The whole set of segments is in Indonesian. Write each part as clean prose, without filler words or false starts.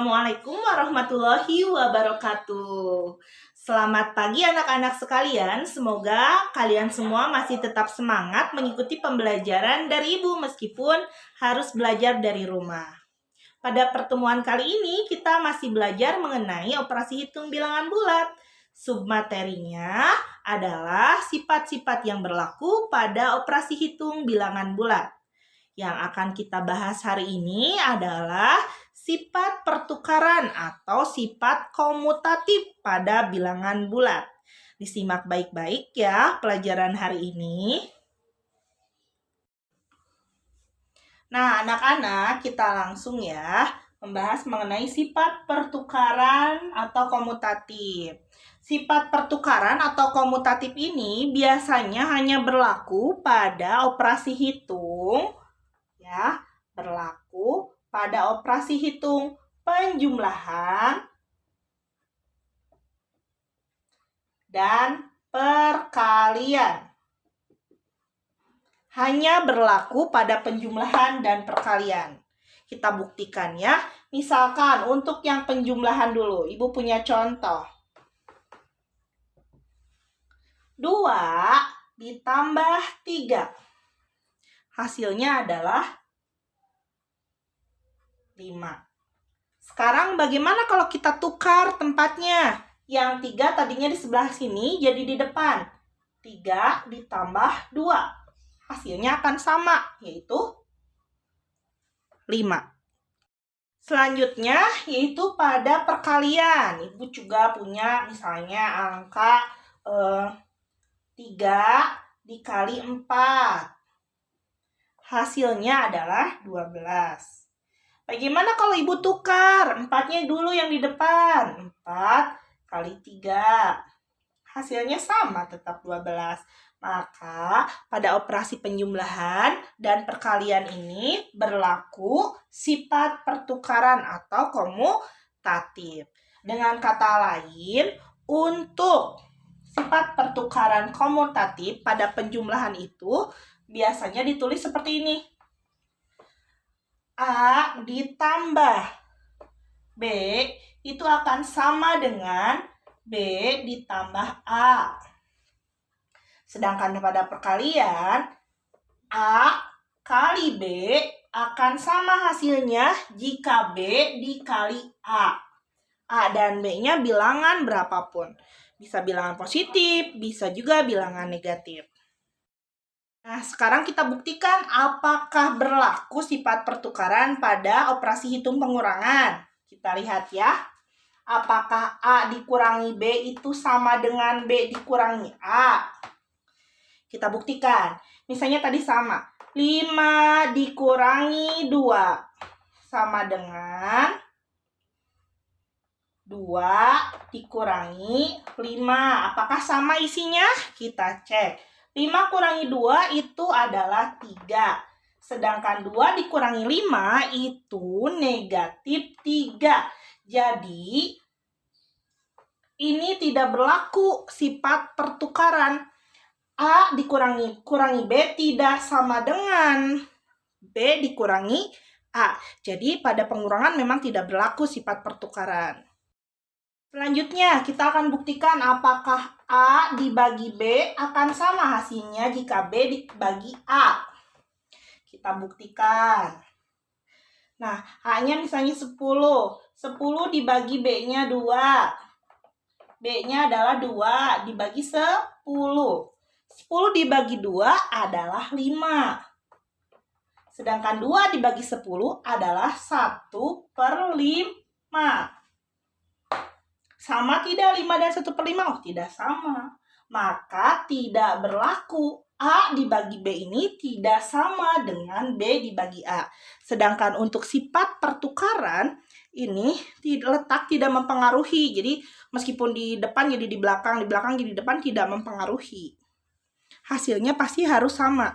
Assalamualaikum warahmatullahi wabarakatuh. Selamat pagi anak-anak sekalian. Semoga kalian semua masih tetap semangat mengikuti pembelajaran dari Ibu meskipun harus belajar dari rumah. Pada pertemuan kali ini kita masih belajar mengenai operasi hitung bilangan bulat. Submaterinya adalah sifat-sifat yang berlaku pada operasi hitung bilangan bulat. Yang akan kita bahas hari ini adalah sifat pertukaran atau sifat komutatif pada bilangan bulat. Disimak baik-baik ya pelajaran hari ini. Nah, anak-anak, kita langsung ya membahas mengenai sifat pertukaran atau komutatif. Sifat pertukaran atau komutatif ini biasanya hanya berlaku pada operasi hitung ya, berlaku pada operasi hitung penjumlahan dan perkalian. Hanya berlaku pada penjumlahan dan perkalian. Kita buktikan ya. Misalkan untuk yang penjumlahan dulu, Ibu punya contoh. 2 ditambah 3. Hasilnya adalah 5. Sekarang bagaimana kalau kita tukar tempatnya? Yang 3 tadinya di sebelah sini jadi di depan. 3 ditambah 2. Hasilnya akan sama, yaitu 5. Selanjutnya yaitu pada perkalian. Ibu juga punya misalnya angka 3 dikali 4. Hasilnya adalah 12. Bagaimana kalau Ibu tukar? 4-nya dulu yang di depan. 4 kali 3. Hasilnya sama, tetap 12. Maka pada operasi penjumlahan dan perkalian ini berlaku sifat pertukaran atau komutatif. Dengan kata lain, untuk sifat pertukaran komutatif pada penjumlahan itu biasanya ditulis seperti ini. A ditambah B itu akan sama dengan B ditambah A. Sedangkan pada perkalian, A kali B akan sama hasilnya jika B dikali A. A dan B-nya bilangan berapapun. Bisa bilangan positif, bisa juga bilangan negatif. Nah, sekarang kita buktikan apakah berlaku sifat pertukaran pada operasi hitung pengurangan. Kita lihat ya. Apakah A dikurangi B itu sama dengan B dikurangi A? Kita buktikan. Misalnya tadi sama. 5 dikurangi 2 sama dengan 2 dikurangi 5. Apakah sama isinya? Kita cek. 5 kurangi 2 itu adalah 3. Sedangkan 2 dikurangi 5 itu negatif 3. Jadi, ini tidak berlaku sifat pertukaran. A dikurangi B tidak sama dengan B dikurangi A. Jadi, pada pengurangan memang tidak berlaku sifat pertukaran. Selanjutnya, kita akan buktikan apakah A dibagi B akan sama hasilnya jika B dibagi A. Kita buktikan. Nah, A-nya misalnya 10. 10 dibagi B-nya 2. B-nya adalah 2 dibagi 10. 10 dibagi 2 adalah 5. Sedangkan 2 dibagi 10 adalah 1/5. Sama tidak 5 dan 1/5? Oh, tidak sama. Maka tidak berlaku. A dibagi B ini tidak sama dengan B dibagi A. Sedangkan untuk sifat pertukaran ini letak tidak mempengaruhi. Jadi meskipun di depan jadi di belakang jadi depan tidak mempengaruhi. Hasilnya pasti harus sama.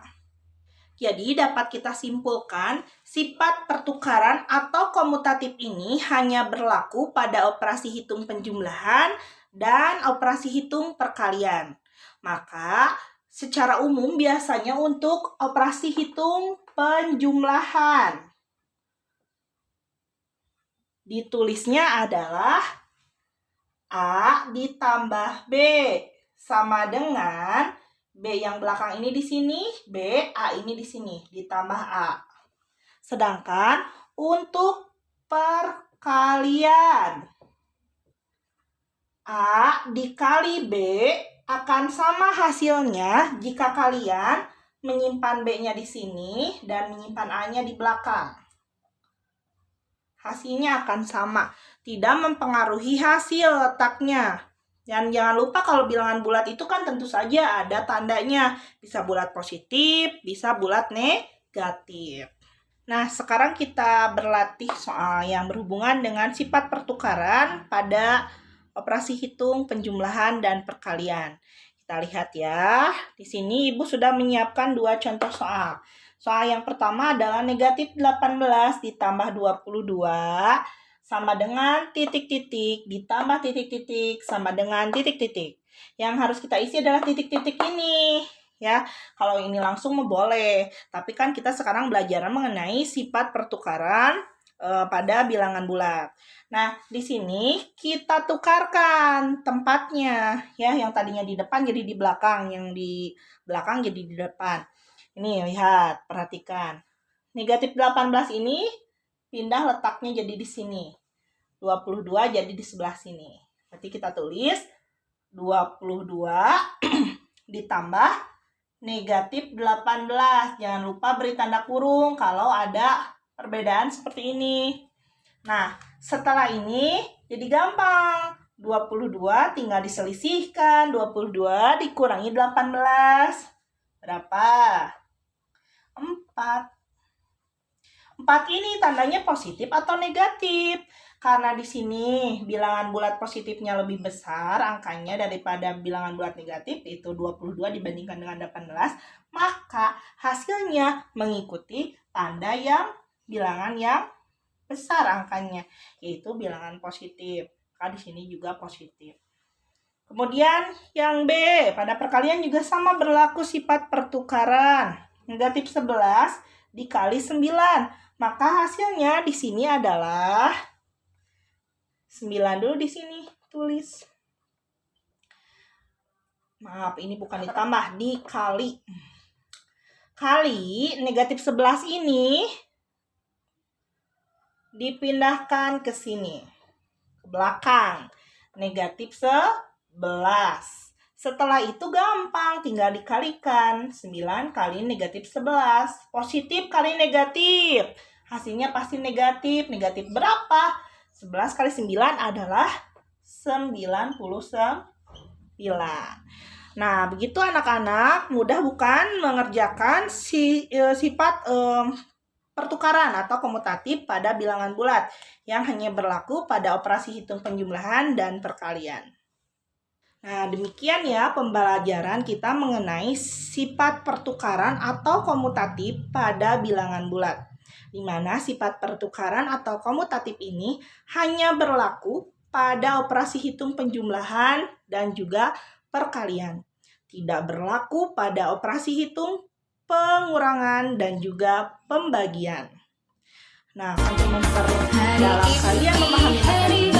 Jadi dapat kita simpulkan sifat pertukaran atau komutatif ini hanya berlaku pada operasi hitung penjumlahan dan operasi hitung perkalian. Maka secara umum biasanya untuk operasi hitung penjumlahan Ditulisnya adalah A ditambah B sama dengan B yang belakang ini di sini, B, A ini di sini, ditambah A. Sedangkan untuk perkalian, A dikali B akan sama hasilnya jika kalian menyimpan B-nya di sini dan menyimpan A-nya di belakang. Hasilnya akan sama, tidak mempengaruhi hasil letaknya. Dan jangan lupa kalau bilangan bulat itu kan tentu saja ada tandanya. Bisa bulat positif, bisa bulat negatif. Nah, sekarang kita berlatih soal yang berhubungan dengan sifat pertukaran pada operasi hitung, penjumlahan, dan perkalian. Kita lihat ya. Di sini Ibu sudah menyiapkan 2 contoh soal. Soal yang pertama adalah negatif 18 ditambah 22 sama dengan titik-titik ditambah titik-titik sama dengan titik-titik. Yang harus kita isi adalah titik-titik ini. Ya, kalau ini langsung boleh. Tapi kan kita sekarang belajar mengenai sifat pertukaran pada bilangan bulat. Nah, di sini kita tukarkan tempatnya. Ya, yang tadinya di depan jadi di belakang. Yang di belakang jadi di depan. Ini lihat, perhatikan. Negatif 18 ini pindah letaknya jadi di sini. 22 jadi di sebelah sini. Berarti kita tulis 22 ditambah negatif 18. Jangan lupa beri tanda kurung kalau ada perbedaan seperti ini. Nah, setelah ini jadi gampang. 22 tinggal diselisihkan. 22 dikurangi 18. Berapa? 4. 4 ini tandanya positif atau negatif? Karena di sini bilangan bulat positifnya lebih besar angkanya daripada bilangan bulat negatif, itu 22 dibandingkan dengan 18, maka hasilnya mengikuti tanda yang bilangan yang besar angkanya, yaitu bilangan positif. Maka di sini juga positif. Kemudian yang B, pada perkalian juga sama berlaku sifat pertukaran. Negatif 11 dikali 9. Maka hasilnya di sini adalah 9 dulu di sini tulis. Maaf, ini bukan ditambah, dikali. Kali negatif 11 ini dipindahkan ke sini, ke belakang. Negatif 11. Setelah itu gampang, tinggal dikalikan. 9 kali negatif 11. Positif kali negatif. Hasilnya pasti negatif. Negatif berapa? 11 kali 9 adalah 99. Nah, begitu anak-anak, mudah bukan mengerjakan sifat pertukaran atau komutatif pada bilangan bulat yang hanya berlaku pada operasi hitung penjumlahan dan perkalian. Nah, demikian ya pembelajaran kita mengenai sifat pertukaran atau komutatif pada bilangan bulat, di mana sifat pertukaran atau komutatif ini hanya berlaku pada operasi hitung penjumlahan dan juga perkalian. Tidak berlaku pada operasi hitung pengurangan dan juga pembagian. Nah, untuk memperdalam kalian memahami materi